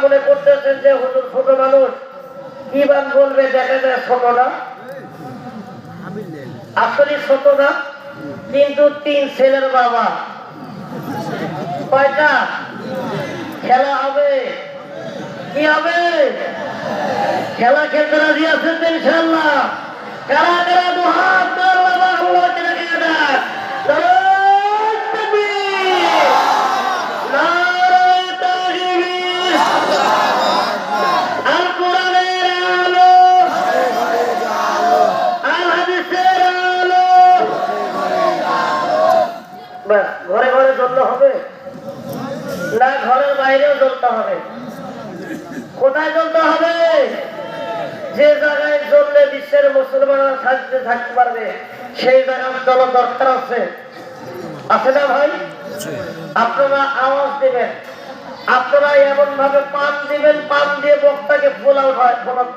মনে করতেছেন যে হুজুর ছোট মানুষ, কি বান বলবে, দেখা যায় ছোট না, আসলে ছোট না, কিন্তু 3 ছেলের বাবা। কয়টা? খেলা হবে, কি হবে? খেলা খেলতে রাজি আছেন তো ইনশাআল্লাহ? কারা কারা দুহাত বাবা আল্লাহকে রেখে দেন। ঘরে ঘরে জ্বলতে হবে না ঘরের বাইরেও জ্বলতে হবে? কোথায় জ্বলতে হবে? যে জায়গায় জ্বললে বিশ্বের মুসলমানরা থাকতে পারবে সেই জায়গায় জ্বলা দরকার আছে, আছে না ভাই? আপনারা আওয়াজ দিবেন, আপনারা এমন ভাবে পান দিবেন, পান দিয়ে বক্তাকে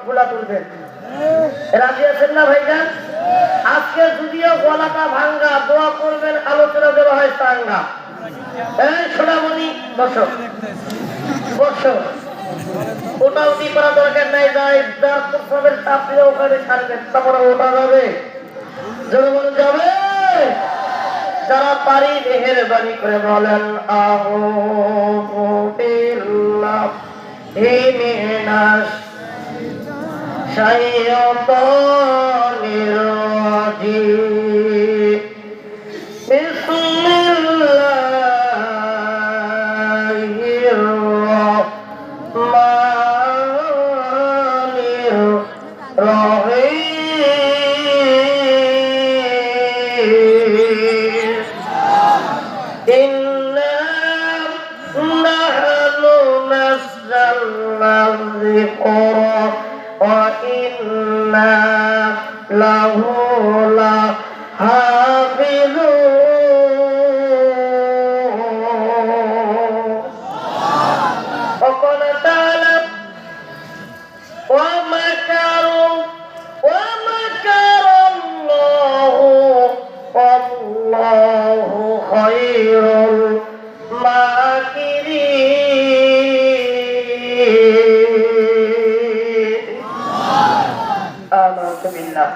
ফোলা তুলবেন। রাজি আছেন না ভাইজান? আজকে যদিও গলাটা ভাঙ্গা, দোয়া করবেন আলোচনা দেওয়া হয় চাঙ্গা। সোনামণি বসো বসো, ওটা উঠি করা দরকার নাই, যার প্রস্রাবের চাপ দিলে ওখানে ছাড়বেন, তারপরে ওটা যাবে, জনগণ যাবে। যারা পারি মেহেরবানি করে বলেন আউযু বিল্লাহি মিনাশ শাইতানির রাজিম। বিসমিল্লাহির রাহমানির রাহিম। ইন্না নাহনু নাযালনা যিকরা ওয়া ইন্না লাহু লাহাফিজুন। وقال تعالى ومكروا ومكر الله والله خير الماكرين. آمنت بالله.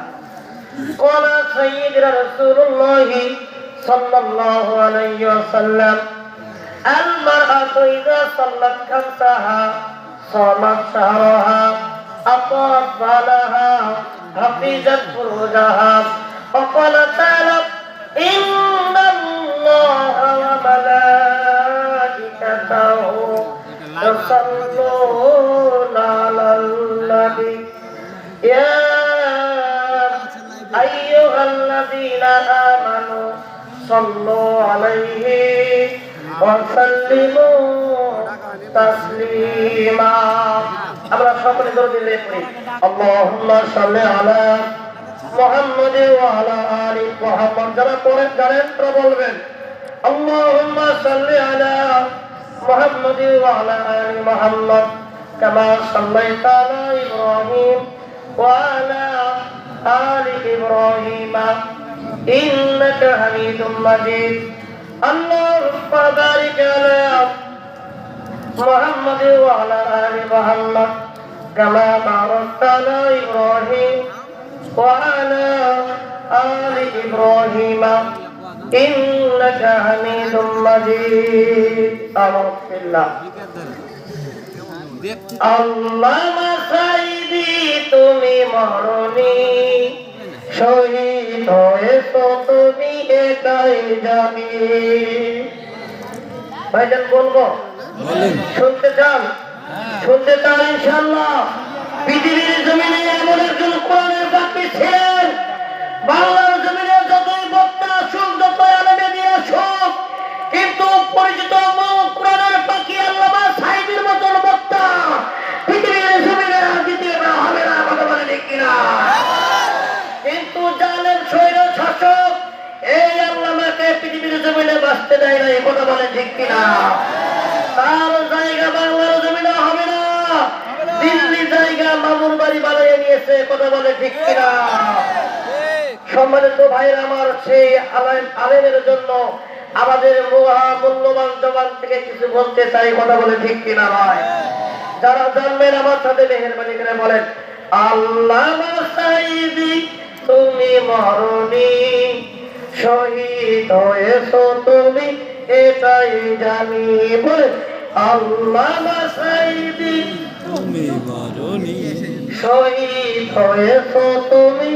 قال سيدنا رسول الله صلى الله عليه وسلم المرأة إذا صلت خمسها صامت شهرها أطاعت بالها حفظت فروجها. وقال تعالى إن الله وملائكته يصلون على النبي يا أيها الذين آمنوا صلوا عليه وسلموا تسليما. আমরা সকলে দরুদ পড়ি। আল্লাহুম্মা সাল্লি আলা মুহাম্মাদ ওয়া আলা আলি মুহাম্মাদ। যারা পড়েন জানেন তারা বলবেন আল্লাহুম্মা সাল্লি আলা মুহাম্মাদ ওয়া আলা আলি মুহাম্মাদ কামা সাল্লাইতা আলা ইব্রাহিম ওয়া আলা আলি ইব্রাহিম ইন্নাকা হামিদুম মাজিদ। اللهم بارك على محمد وعلى آل محمد كما باركت على إبراهيم وعلى آل إبراهيم إنك حميد مجيد. آمنت بالله. আল্লামা সাইদি তুমি মরণি, শহীদ হয়েছো তুমি একাই জানি। ভাইজান বলবো, শুনতে চান? শুনতে চান ইনশাআল্লাহ? পৃথিবীর জমিনে এমন একজন কোরআনের বাকি ছিলেন, বাংলার জমিনে যতই বক্তা আসুক, যতই আলেমে আসুক, কিন্তু পরিচিত মুখ কোরআনের পাখি আল্লামা সাইদির মতন বক্তা পৃথিবীর জমিনে আর দ্বিতীয় হবে না, কথা বলে ঠিক কিনা? কিন্তু জালেম স্বৈর শাসক এই আল্লামাকে পৃথিবীর জমিনে বাঁচতে দেয় না, এই কথা বলে ঠিক কিনা? তার জায়গা বাংলার জমিনে হবে না, দিল্লি জায়গা মামুর বাড়ি বানিয়ে নিয়েছে, কথা বলে ঠিক কিনা? সম্মানিত ভাইরা আমার, সেই আলেমের জন্য আমাদের মূল্যবান জবান থেকে কিছু বলতে চাই, কথা বলে ঠিক কিনা ভাই? যারা জন্মের আমার সাথে মেহেরবানি করে বলেন আল্লামা সাঈদী তুমি মরণি, শহীদ হয়েছো তুমি এটাই জানি। বলে আল্লামা সাঈদী তুমি মরণি, শহীদ হয়েছো তুমি,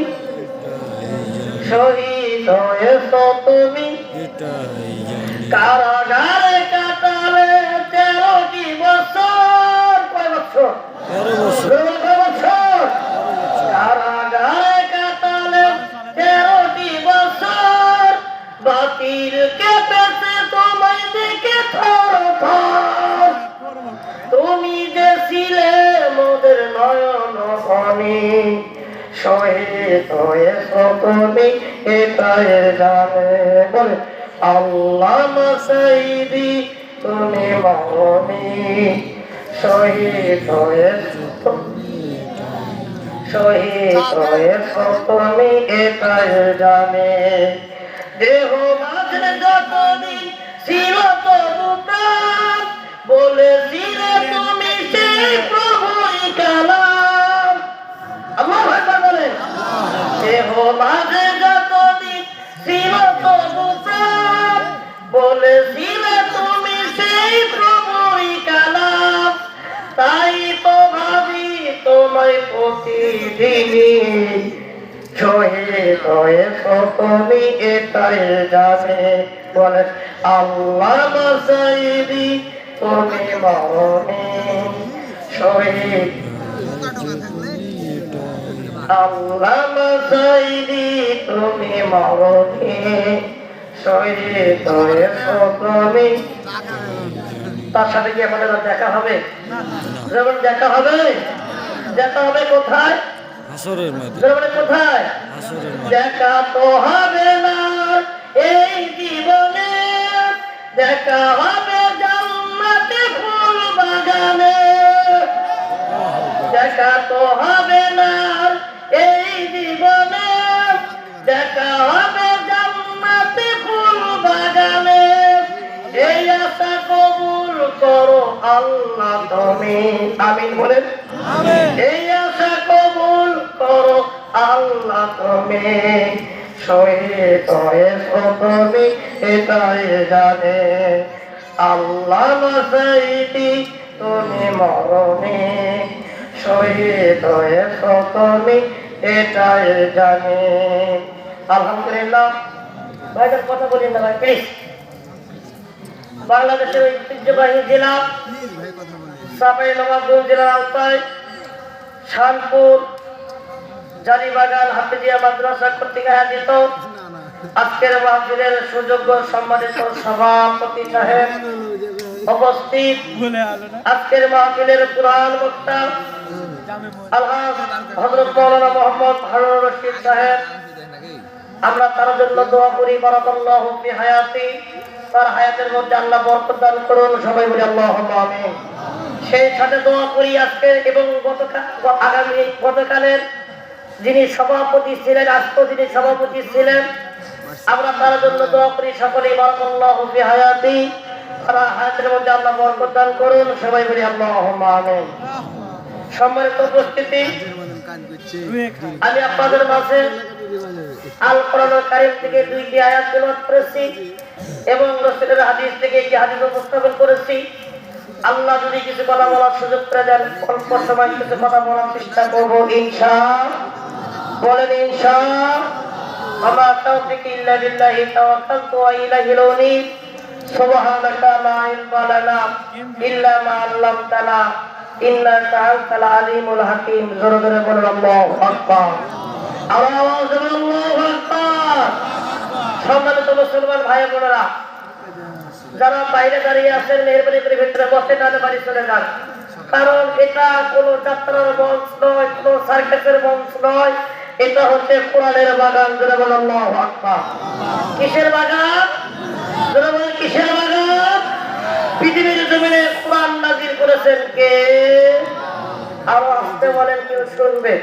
শহীদ হয়েছো তুমি এটাই জানি। কারাগারে কাটালে 13টি বছর। কয় বছর? 13 বছর। কয় বছর? কারাগারে কাটালে 13টি বছর, বাতিল কেঁপেছে তোমায় দেখে থরথর। তুমি যে ছিলে মোদের নয়ন মনি, শহীদ হয়েছো তুমি এটাই জানে। বলে আল্লামা সাঈদী তুমি মরণি, শহীদ হয়েছো তুমি, শহীদ হয়েছো তুমি এটাই জানে। দেহ মাঝে যতদিন ছিল তবু প্রাণ, বলেছিলে তুমি সেই প্রভুই কালাম। আল্লাহু আকবার বলেন। দেহ মাঝে যতদিন ছিল তবু প্রাণ, বলেছিলে তুমি সেই প্রভুই কালাম। তাই তো ভাবি তোমায় প্রতিদিনই, শহীদ হয়েছো তুমি এটাই জানে। বলেন আল্লামা সাঈদী তুমি মরণি, শহীদ। আল্লামা সাঈদী তুমি মরণি, শহীদ হয়েছো তুমি। তার সাথে কি আমাদের দেখা হবে? যেমন দেখা হবে, দেখা হবে কোথায়? হাসরের মাঠে। যেমন কোথায়? হাসরের মাঠে। দেখা তো হবে না এই জীবনে, দেখা হবে জান্নাতে ফুল বাগানে। দেখা তো হবে না এই জীবনে, দেখা হবে জান্নাতে ফুল বাগানে। এই আশা কবুল করো আল্লাহ তুমি। আমিন বলেন। এই আশা কবুল করো আল্লাহ তুমি, শহীদ হয়েছো তুমি এটাই জানে। আল্লামা সাঈদী তুমি মরণি, শহীদ হয়েছো তুমি এটাই জানে। আলহামদুলিল্লাহ। ভাইদের কথা বলি না ভাই প্লিজ। বাংলাদেশের ঐতিহ্যবাহী জেলা চাঁপাইনবাবগঞ্জ জেলার আওতায় শানপুর জারিবাগান হাফিজিয়া মাদ্রাসা কর্তৃক আয়োজিত আজকের মাহফিলের সুযোগ্য সম্মানিত সভাপতি সাহেব উপস্থিত, আজকের মাহফিলের কুরআন বক্তা আলহাজ হযরত মাওলানা মুহাম্মদ হারুন রশিদ সাহেব, আমরা তার জন্য দোয়া করি বারাকাল্লাহু ফি হায়াতি, তার হায়াতের মধ্যে আল্লাহ বরকত দান করুন। সবাই বলি আল্লাহুম্মা আমিন। সেই সাথে দোয়া করি আজকে এবং গতকালের যিনি সভাপতি ছিলেন, আজকে যিনি সভাপতি ছিলেন, আমরা তার জন্য দোয়া করি সকলেই বারাকাল্লাহু ফি হায়াতি, তার হায়াতের মধ্যে আল্লাহ বরকত দান করুন। সবাই বলি আল্লাহুম্মা আমিন। সম্মানিত উপস্থিতি, আমি আপনাদের মাঝে আল কোরআনুল কারীম থেকে 2টি আয়াত তেলাওয়াত করেছি এবং রাসূলের হাদিস থেকে একটি হাদিস উপস্থাপন করেছি। আল্লাহ যদি কিছু কথা বলার সুযোগ করে দেন, অল্প সময় কিছু কথা বলার চেষ্টা করবো ইনশাআল্লাহ। বলেন ইনশাআল্লাহ। আমা তাওফিকি ইল্লা বিল্লাহি তাওয়াক্কালতু ওয়া ইলাইহিল উনীব। সুবহানাকা লা ইলমা লানা ইল্লা মা 'আল্লামতানা ইন্নাকা আনতাল আলিমুল হাকীম। জোরে জোরে বলুন আল্লাহু আকবার। আওয়াজ দিন আল্লাহু আকবার। সম্মানিত মুসলমান ভাই বোনেরা, যারা বাইরে দাঁড়িয়ে আছেন মেহেরবানি করে ভিতরে বসে না বাড়ি চলে যান, কারণ এটা কোনো যাত্রার মঞ্চ নয়, কোনো সার্কাসের মঞ্চ নয়, এটা হচ্ছে কোরআনের বাগান। জোরে বলুন আল্লাহু আকবার। কিসের বাগান? জোরে বলুন কিসের বাগান? পৃথিবীর জমিনে কোরআন নাযিল করেছেন কে? আরো আসতে বলেন, কেউ শুনবে?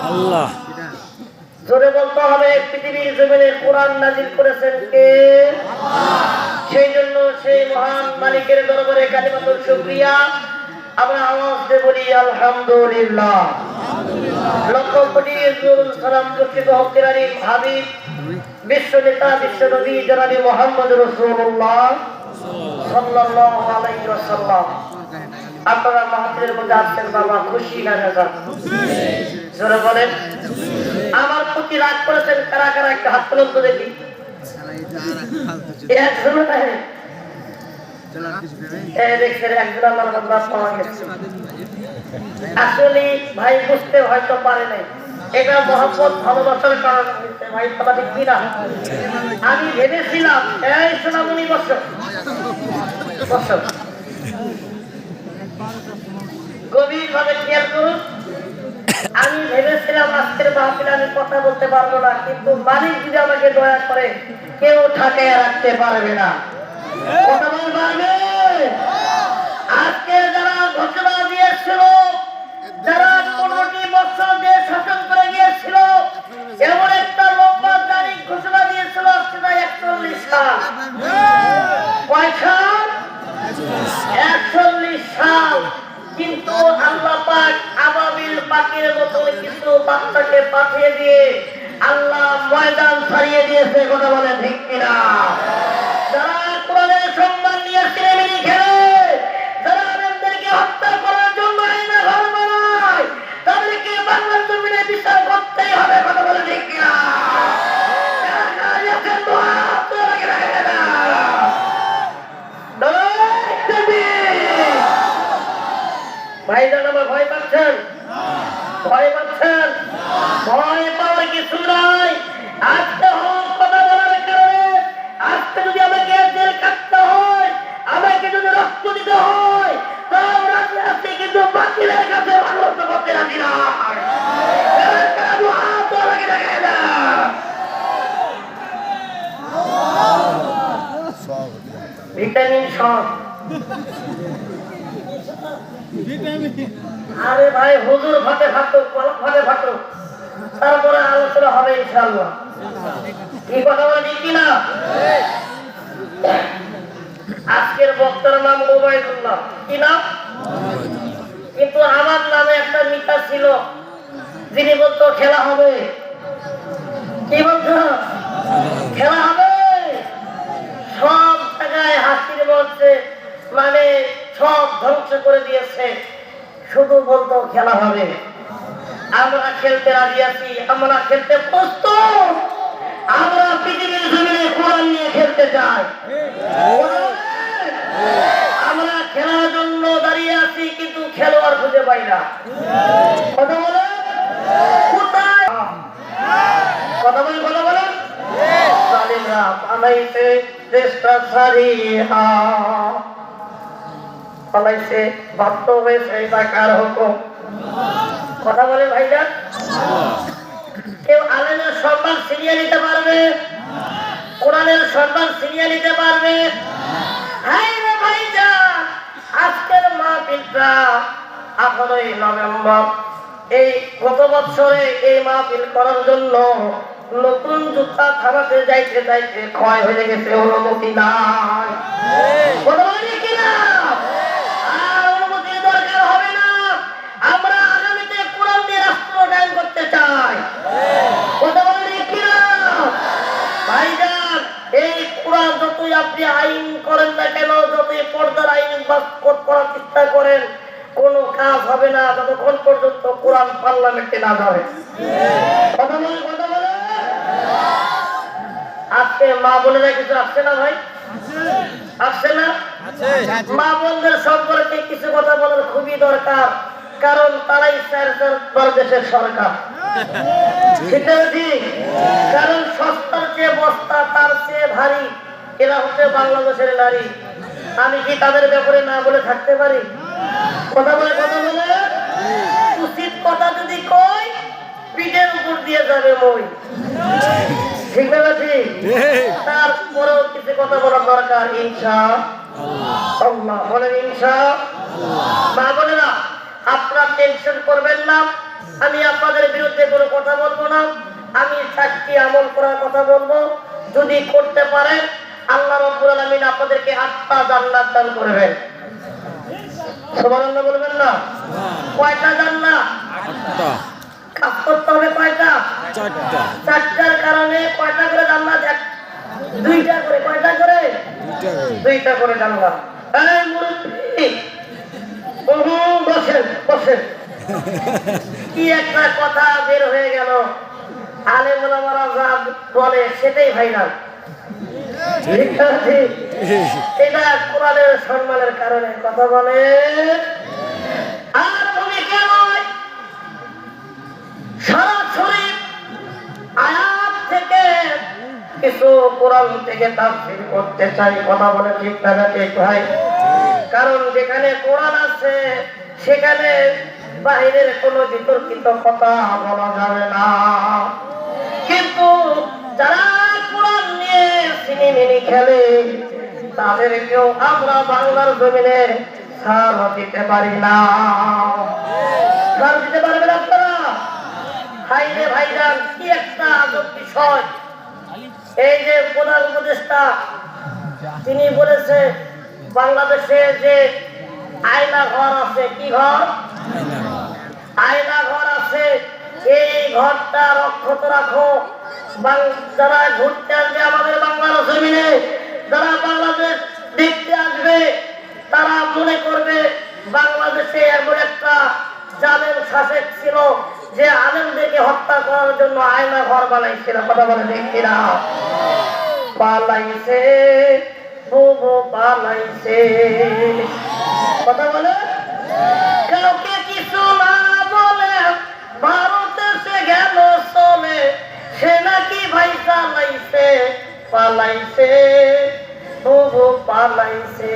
আল্লাহ। জোরে বলতে হবে, পৃথিবীর জমিনে কোরআন নাযিল করেছেন কে? সেই জন্য সেই মহান মালিকের দরবারে কালিমাতুল শুকরিয়া আমরা আওয়াজ দেব আলহামদুলিল্লাহ। লক্ষ কোটি সালাম প্রকৃত হকের আলী হাবিব বিশ্ব নেতা বিশ্ব নবী জনাবি মুহাম্মদ রাসূলুল্লাহ সাল্লাল্লাহু আলাইহি ওয়াসাল্লাম। আপনারা মাহফিলের মধ্যে আসছেন বাবা, খুশি না বেজার? জোরে বলেন। আমার প্রতি রাগ করেছেন কারা কারা, একটা হাত তুলুন তো দেখি। একজন নাই, দেখছেন একজন আমার বান্দা পাওয়া গেছে। আসলে ভাই বুঝতে হয়তো পারে নাই, এটা মহব্বত ভালোবাসার কারণ হয়েছে ভাই, কথা ঠিক কিনা? আমি ভেবেছিলাম এই সোনামণি বছর বছর গভীর ভাবে খেয়াল করুন। আমি ভেবেছিলাম আজকের মাহফিলে আমি কথা বলতে পারবো না, কিন্তু মালিক যদি আমাকে দয়া করে কেউ ঠাকায় রাখতে পারবে না। কথা বলতে পারবে? আজকে যারা ঘোষণা দিয়েছিল, যারা 15টি বছর দেশ শাসন করে গিয়েছিল, এমন একটা লম্বা তারিখ ঘোষণা দিয়েছিল, সেটা 41 সাল। কয় সাল? 41 সাল। কিন্তু আল্লাহ পাক আবাবিল পাখির মতো কিছু বাচ্চাকে পাঠিয়ে দিয়ে আল্লাহ ময়দান ছাড়িয়ে দিয়েছে। কথা বলে ঠিক কিনা? যারা কোরআনের সম্মান নিয়ে সিনেমিনি খেলে, যারা আলেমদেরকে হত্যা করার জন্য আইনা ঘর বানায়, তাদেরকে বাংলার জমিনে বিচার করতেই হবে। কথা বলে ঠিক কিনা? ভাইজান আমার ভয় পাচ্ছেন? ভয় পাচ্ছেন? ভয় পাওয়ার কিছু নাই। আজকে হোক কথা বলার কারণে, আজকে যদি আমাকে জেল কাটতে হয়, আমাকে যদি রক্ত দিতে হয়, তাও রাজি আছি, কিন্তু বাতিলের কাছে ভালোবাসা করতে রাজি না। ভিটামিন সব। আরে ভাই হুজুর ভাতে ফাটুক, ভাতে ফাটুক, তারপরে আলোচনা হবে ইনশাআল্লাহ। কি কথা বলে ঠিক কিনা? আজকের বক্তার নাম ওবায়দুল্লাহ। কি নাম? কিন্তু আমার নামে একটা মিতা ছিল, যিনি বলতো খেলা হবে। কি বলতো? খেলা হবে। সব জায়গায় হাসির মধ্যে মানে সব ধ্বংস করে দিয়েছে, শুধু বলতো খেলা হবে। আমরা খেলতে রাজি আছি, আমরা খেলতে প্রস্তুত, আমরা পৃথিবীর জমিনে কোরআন নিয়ে খেলতে চাই। আমরা খেলার জন্য দাঁড়িয়ে আছি, কিন্তু খেলোয়াড় খুঁজে পাই না। কথা বলে কোথায়? কথা বলে কথা বলে জালিমরা বানাইছে দেশটা ছাড়িয়া, পালাইছে, বাধ্য হয়েছে টাকার হুকুম। কথা বলে ভাইজান। কেউ আলেমের সম্মান ছিনিয়ে নিতে পারবে? কোরআনের সম্মান ছিনিয়ে নিতে পারবে? হাই রে ভাইজান, আজকের মাহফিলটা 18ই নভেম্বর, এই গত বছরে এই মাহফিল করার জন্য নতুন জুতা থানাতে যাইতে যাইতে ক্ষয় হয়ে গেছে, অনুমতি নাই। কথা বলে কিনা? আর অনুমতির দরকার হবে না। আমরা আগামীতে কোরআন দিয়ে রাষ্ট্র কায়েম করতে চাই। কথা বলে কিনা? ভাইজান, এই কোরআন যতই আপনি আইন করেন না কেন, যতই পর্দার আইন বাস্তব করার চেষ্টা করেন, কোনো কাজ হবে না যতক্ষণ পর্যন্ত কোরআন পার্লামেন্টে না যাবে। কথা বলে কথা বলে। আজকে মা বোনেরা কিছু আসছে না ভাই? আসছে না? মা বোনদের সম্পর্কে কিছু কথা বলার খুবই দরকার, কারণ তারাই দেশের সরকার। ঠিক আছে? কারণ সস্তার চেয়ে বস্তা তার চেয়ে ভারী, এরা হচ্ছে বাংলাদেশের নারী। আমি কি তাদের ব্যাপারে না বলে থাকতে পারি? কথা বলে কথা বলে। উচিত কথা যদি কই, পিঠের উপর দিয়ে যাবে মই। ঠিক না? ঠিক। তারপরেও কিছু কথা বলার দরকার। ইনশাআল্লাহ বলেন ইনশাআল্লাহ। মা বোনেরা, আপনারা টেনশন করবেন না, আমি আপনাদের বিরুদ্ধে কোনো কথা বলবো না। আমি 4টি আমল করার কথা বলবো, যদি করতে পারেন আল্লাহ রাব্বুল আলামিন আপনাদেরকে 8টা জান্নাত দান করবেন। সুবহানাল্লাহ বলবেন না? কয়টা জানলা? আটটা, কাজ করতে হবে কয়টা? চারটা, চারটার কারণে কয়টা করে জানলা? দুইটা করে। কয়টা করে? দুইটা করে জানলা। এই মুরব্বি, বসেন বসেন। কি একটা কথা বের হয়ে গেল, আলেম ওলামারা যা বলে সেটাই ভাইরাল। ঠিক আছে, এটা কোরআনের সম্মানের কারণে কথা বলে। আর ভূমিকা নয়, সরাসরি আয়াত থেকে কিছু কোরআন থেকে তাফসীর করতে চাই। কথা বলে ঠিক না ঠিক ভাই? কারণ যেখানে কোরআন আছে সেখানে বাহিরের কোনো বিতর্কিত কথা বলা যাবে না। কিন্তু যারা কোরআন নিয়ে সিনেমিনি খেলে তাদেরকেও আমরা বাংলার জমিনে ছাড় দিতে পারি না। ছাড় দিতে পারবেন আপনারা? ভাইরে ভাইজান, কি একটা আজব বিষয়। এই যে প্রধান উপদেষ্টা তিনি বলেছে বাংলাদেশে যে আয়না ঘর আছে, কি ঘর? আয়না ঘর আছে, এই ঘরটা রক্ষিত রাখো। যারা ঘুরতে আসবে আমাদের বাংলার জমিনে, যারা বাংলাদেশ দেখতে আসবে তারা মনে করবে বাংলাদেশে এমন একটা জালেম শাসক ছিল যে আলেমদেরকে হত্যা করার জন্য আয়না ঘর বানাইছিল। কথা বলে দেখি না? পালাইছে বুবু পালাইছে। কথা বলে কাউকে কিছু না বলে ভারতে সে গেল চলে, সে নাকি ভাই চালাইছে পালাইছে বুবু পালাইছে।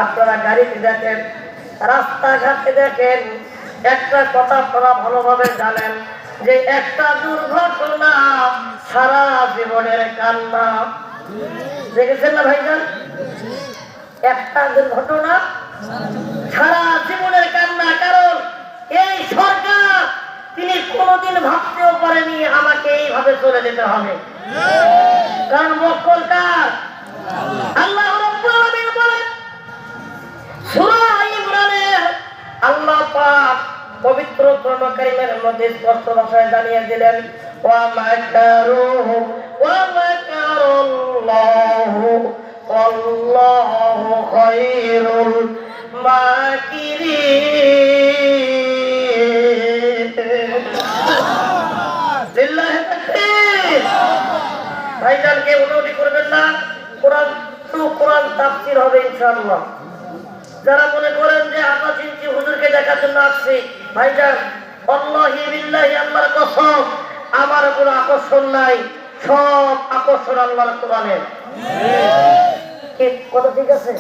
আপনারা গাড়িতে দেখেন, রাস্তাঘাটে দেখেন, একটা কথা আপনারা ভালোভাবে জানেন যে একটা দুর্ঘটনা সারা জীবনের কান্না। দেখেছেন না ভাইজান? একটা দুর্ঘটনা সারা জীবনের কান্না। কারণ এই সরকার তিনি কোনোদিন ভাবতেও পারেনি আমাকে এইভাবে চলে যেতে হবে। কারণ মক্কল কার? আল্লাহ রাব্বুল আলামিন বলেন সূরা ইমরানের আল্লাহ পাক পবিত্র কোরআন কারীমের মধ্যে স্পষ্ট ভাষায় জানিয়ে দিলেন, ওয়া মাকারু ওয়া মাকারুল্লাহু আল্লাহু খায়রুল মাকিরিন। লিল্লাহি তাকবীর। ভাইজানকে অনুমতি করবেন না, কোরআন তাফসীর হবে ইনশাআল্লাহ। যারা মনে করেন যে আমরা চিন্তি হুজুরকে দেখার জন্য আসছি, ভাইজান আল্লাহি বিল্লাহি আল্লাহর কসম আমার কোনো আকর্ষণ নাই, সব আকর্ষণ আল্লাহর কোরআনের। কথা ঠিক আছে?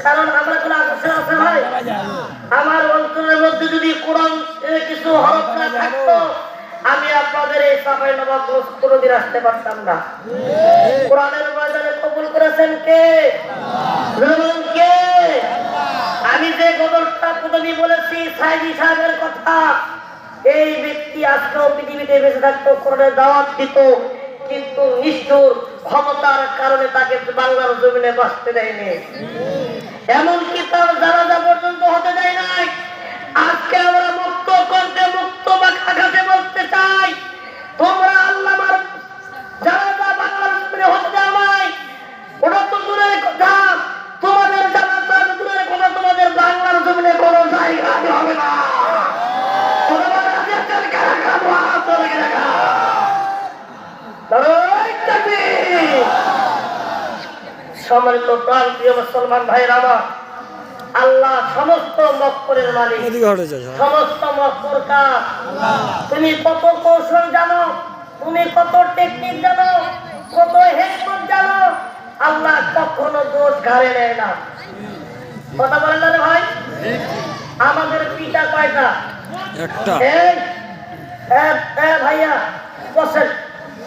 কারণ আমরা কোনো আকর্ষণ আছে ভাই? আমার অন্তরের মধ্যে যদি কোরআন কিছু হরফ না থাকতো আমি আপনাদের এই সাফাই নবাবগঞ্জ কোনোদিন আসতে পারতাম না। কোরআনের ময়দানে কবুল করেছেন কে? কে? আমি যে গজলটা প্রথমে বলেছি সাইদি সাহেবের কথা, এই ব্যক্তি আজকেও পৃথিবীতে বেঁচে থাকতো, কোরআনের দাওয়াত দিত, কিন্তু নিষ্ঠুর ক্ষমতার কারণে তাকে বাংলার জমিনে বাঁচতে দেয়নি। এমনকি তার জানাজা পর্যন্ত হতে দেয় নাই। আজকে আমরা মুক্ত করতে, মুক্ত বা আঘাতে বলতে চাই, তোমরা আল্লাহর জানাজা বাংলার জমিনে হতে দাও নাই। ওটা তো দূরের কথা, তোমাদের জানাজা দূরের কথা, তোমাদের বাংলার জমিনে কোনো জায়গা হবে না। সম্মানিত প্রাণ প্রিয় মুসলমান ভাইয়ের আমার, আল্লাহ সমস্ত মক্করের মালিক, সমস্ত মক্কর কার। তুমি কত কৌশল জানো, তুমি কত টেকনিক জানো, কত হেকমত জানো, আল্লাহ কখনো দোষ ঘাড়ে নেয় না। কথা বলেন না রে ভাই? আমাদের পিতা কয়টা? একটা। ভাইয়া বসেন,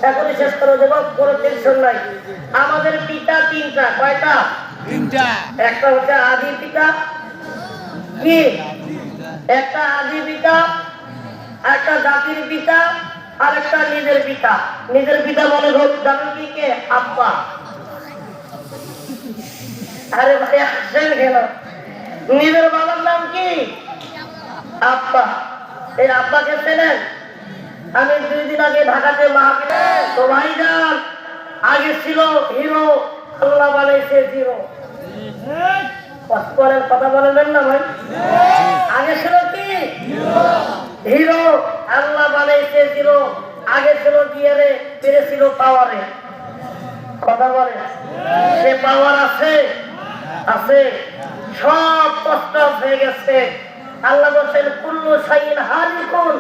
এখনই শেষ করে দেবো, কোনো টেনশন নাই। আমাদের পিতা তিনটা। কয়টা? তিনটা। একটা হচ্ছে আদি পিতা, কি? একটা আদি পিতা, একটা জাতির পিতা, আর একটা নিজের পিতা। নিজের পিতা মনে হোক জানেন কি? কে? আব্বা। আরে ভাই আসেন কেন? নিজের বাবার নাম কি? আব্বা। এই আব্বাকে চেনেন? আমি 2 দিন আগে ঢাকাতে মাহফিলে তো ভাইজান আগে ছিল হিরো, আল্লাহ বানাইছে জিরো। কথা বলেন না ভাই? আগে ছিল কি হিরো, আল্লাহ বানাইছে জিরো। আগে ছিল গিয়ারে, ফিরে ছিল পাওয়ারে। কথা বলে সে পাওয়ার আছে, আছে, সব কষ্ট হয়ে গেছে। আল্লাহ বলছেন কুল্লু শাইইন হালিকুন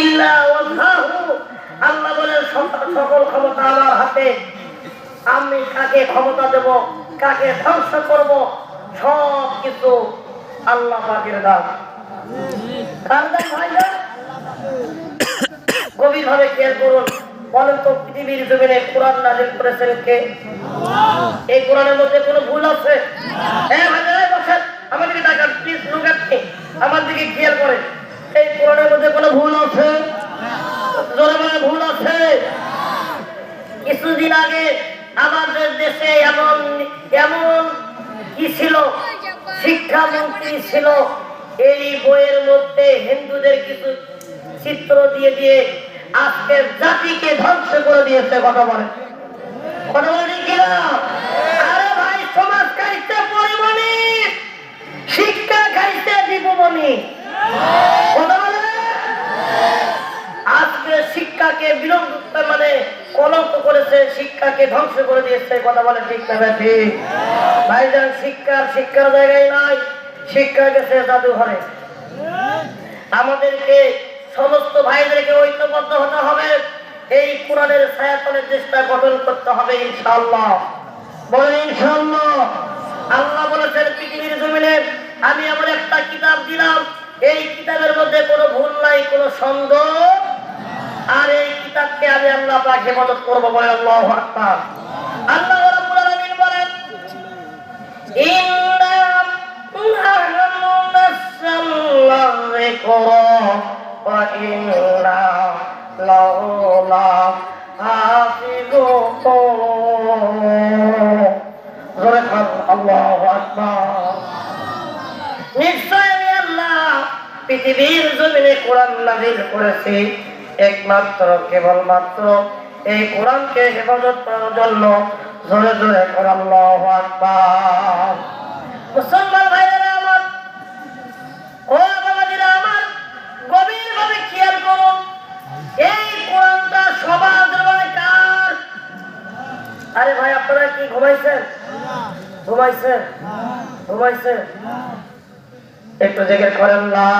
ইল্লা ওয়াজহাহু। আল্লাহ বলেন সকল ক্ষমতা আমার হাতে, আমি কাকে ক্ষমতা দেব, কাকে ধ্বংস করব, সব কিছু আল্লাহ পাকের দান। কার দান ভাইরা? গভীর ভাবে খেয়াল করুন। বলেন তো পৃথিবীর জমিনে কোরআন নাযিল করেছেন কে? এই কোরআনের মধ্যে কোনো ভুল আছে? হ্যাঁ ভাইরা বসেন, আমার দিকে তাকান প্লিজ, লুক এট মি, আমার দিকে খেয়াল করেন। এই কোরআনের মধ্যে কোনো ভুল আছে? জোরে বলে ভুল আছে? কিছুদিন আগে আমাদের দেশে এমন এমন কি ছিল, শিক্ষামন্ত্রী ছিল, এই বইয়ের মধ্যে হিন্দুদের কিছু চিত্র দিয়ে দিয়ে আজকের জাতিকে ধ্বংস করে দিয়েছে। কথা বলে কিনা? আরে ভাই, সমাজ খাইতে পরিমণি, শিক্ষা খাইতে দীপমণি। কথা বলে আজকে শিক্ষাকে বিলম্ব মানে কলঙ্ক করেছে, শিক্ষাকে ধ্বংস করে দিয়েছে। কথা বলে ঠিক না ঠিক? ভাইজান শিক্ষার জায়গায় নাই, শিক্ষা গেছে জাদুঘরে। আমাদেরকে সমস্ত ভাইদেরকে ঐক্যবদ্ধ হতে হবে, এই কোরআনের ছায়াতলের দেশটা গঠন করতে হবে ইনশাআল্লাহ। বলেন ইনশাআল্লাহ। আল্লাহ বলেছেন পৃথিবীর জমিনে আমি এমন একটা কিতাব দিলাম, এই কিতাবের মধ্যে কোনো ভুল নাই, কোনো সন্দেহ, আর এই কিতাবকে আমি আল্লাহ পাক হেফাজত করবো। বলে আল্লাহু আকবার। আল্লাহ রাব্বুল আলামিন বলেন ইন্না নাহনু নাযালনা যিকরা ওয়া ইন্না লাহু লাহাফিজুন। জোরে বল আল্লাহু আকবার। নিশ্চয় আমি আল্লাহ পৃথিবীর জমিনে কোরআন নাযিল করেছি একমাত্র কেবলমাত্র এই কোরআনকে হেফাজত করার জন্য। জোরে জোরে করে আল্লাহু আকবার। মুসলমান ভাইরা আমার, ও বাবাজিরা আমার, গভীর ভাবে খেয়াল করুন। এই কোরআনটা সবার দরবারে কার? আরে ভাই, আপনারা কি ঘুমাইছেন? ঘুমাইছেন? একটু জিকির করেন লা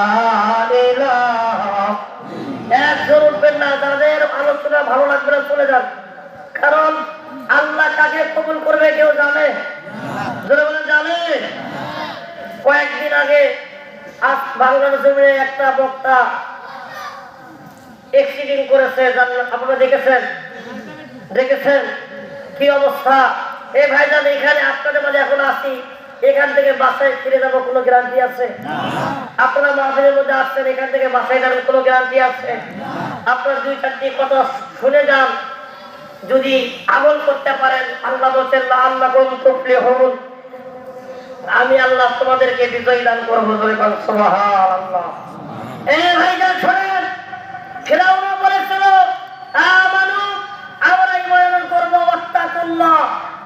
ইলাহা। একজন উঠবেন না, যাদের আলোচনা ভালো লাগবে না চলে যান, কারণ আল্লাহ কাকে কবুল করবে কেউ জানে? জানে? কয়েকদিন আগে বাংলার জমিনে একটা বক্তা অ্যাক্সিডেন্ট করেছে, আপনারা দেখেছেন কি অবস্থা? এই ভাইজান, এখানে আপনাদের মাঝে এখন আসি, এখান থেকে বাসায় ফিরে যাবো কোনো গ্যারান্টি আছে? আপনারা মাহফিলের মধ্যে আসছেন, এখান থেকে বাসায় যাবেন কোনো গ্যারান্টি আছে? আপনার 2-4টি কথা শুনে যান, যদি আমল করতে পারেন, আল্লাহ বলছেন লাআল্লাকুম তুফলিহুন, আমি আল্লাহ তোমাদেরকে বিজয় দান করবো। সুবহানাল্লাহ। এই ভাইজান শোনেন, ফিরাউন বলেছিল আমানু, আমরা ঈমান করব, ওয়াত্তাকুল্লাহ,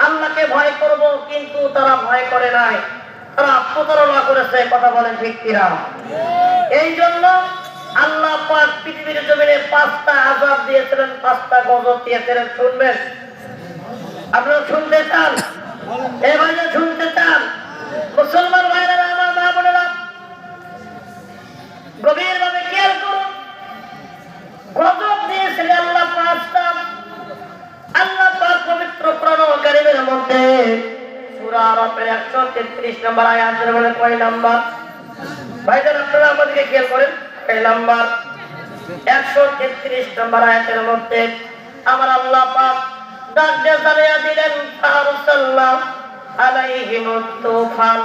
আল্লাহকে ভয় করব, কিন্তু তারা ভয় করে নাই, তারা প্রতারণা করেছে। কথা বলেন ঠিক কিনা? এই জন্য আল্লাহ পাক পৃথিবীর জমিনে 5টা আযাব দিয়েছিলেন, 5টা গজব দিয়েছিলেন। শুনবেন? আপনারা শুনতে চান? এই ভাইরা শুনতে চান? মুসলমান ভাইরা আমার, মা বোনেরা, গভীর ভাবে খেয়াল করুন। গজব দিয়েছিলেন আল্লাহ 5টা। আল্লাহ পাক পবিত্র কোরআন কারীমের মধ্যে সূরা আরাফের 133 নম্বর আয়াতের মধ্যে কয় নাম্বার? ভাইজান আপনারা আমাদেরকে খেয়াল করেন। এই নাম্বার 133 নম্বর আয়াতের মধ্যে আমার আল্লাহ পাক ডাক দিয়ে জানিয়ে দিলেন ফারসাল্লাহ আলাইহিমুত তুফান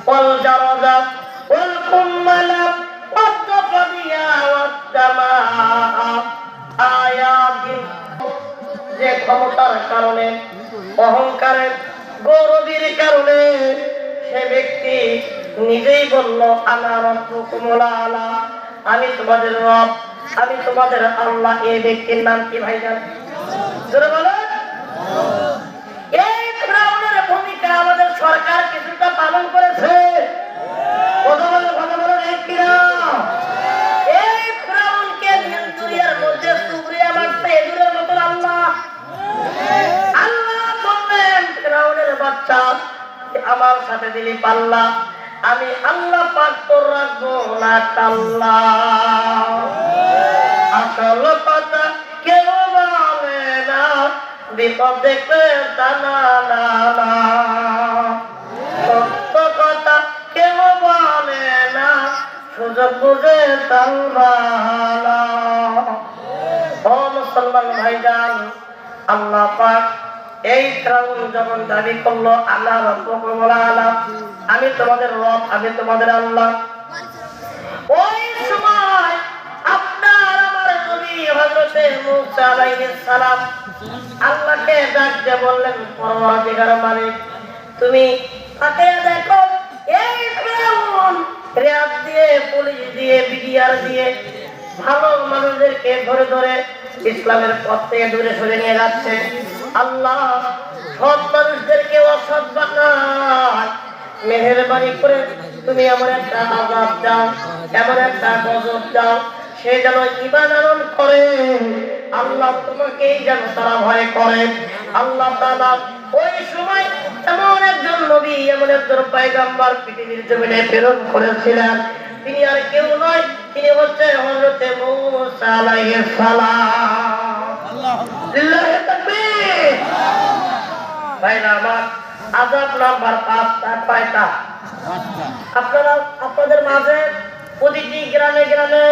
ওয়াল জারাদা ওয়াল কুম্মালা ওয়াদ দাফিয়া ওয়াদ দামা আয়াতিন। যে ক্ষমতার কারণে, অহংকারের গৌরবের কারণে সে ব্যক্তি নিজেই বলল আনা রাব্বুকুমুল আলা, আমি তোমাদের রব, আমি তোমাদের আল্লাহ। এই ব্যক্তির নাম কি ভাইজান? জোরে বলেন। এই ফিরআউনের ভূমিকা আমাদের সরকার কিছুটা পালন করেছে। কথা বলে এই কিনা? এই ফিরআউনকে দুনিয়ার মধ্যে সুবরিয়া মারতে এদুরের মতন আল্লাহ বললেন, ফিরআউনের বাচ্চা আমার সাথে দিলি পাল্লা, আমি আল্লাহ পাক তোর রাখবো না কাল্লা। আসল কথা কেউ বলে না, বিপদ দেখলে টানা না না। সত্য কথা কেউ বলে না, সুযোগ বুঝে তালবালা। ও মুসলমান ভাইজান, আল্লাহ পাক এই ফিরআউন যখন দাবি করলো আল্লাহ রাব্বুকুমুল আলা, আমি তোমাদের রব, আমি তোমাদের আল্লাহ, ওই সময় আপনার আমার নবী হযরত মূসা আলাইহিস সালাম আল্লাহকে ডাক দিয়ে বললেন, পরওয়ারদিগার মালিক, তুমি তাকিয়ে দেখো এই ফিরআউন র্যাব দিয়ে, পুলিশ দিয়ে, বিডিআর দিয়ে ভালো মানুষদেরকে ধরে ধরে ইসলামের পথ থেকে দূরে সরে নিয়ে যাচ্ছে। আল্লাহ সৎ মানুষদেরকে অসৎ বানায়, মেহেরবানি করে তুমি এমন একটা আযাব দাও, এমন একটা গজব দাও, সে যেন ঈমান আনয়ন করে। আল্লাহ তোমাকেই যেন তারা ভয় করে। আল্লাহ তাআলা ওই সময় এমন একজন নবী, এমন একজন পয়গম্বর পৃথিবীর জমিনে প্রেরণ করেছিলেন। তিনি আর কেউ নয়, তিনি হচ্ছে হযরত মূসা আলাইহিস সালাম। লিল্লাহি তাকবীর। ভাইরা আমার, আযাব নাম্বার 5 তার কয়টা? আপনারা আপনাদের মাঝে প্রতিটি গ্রামে গ্রামে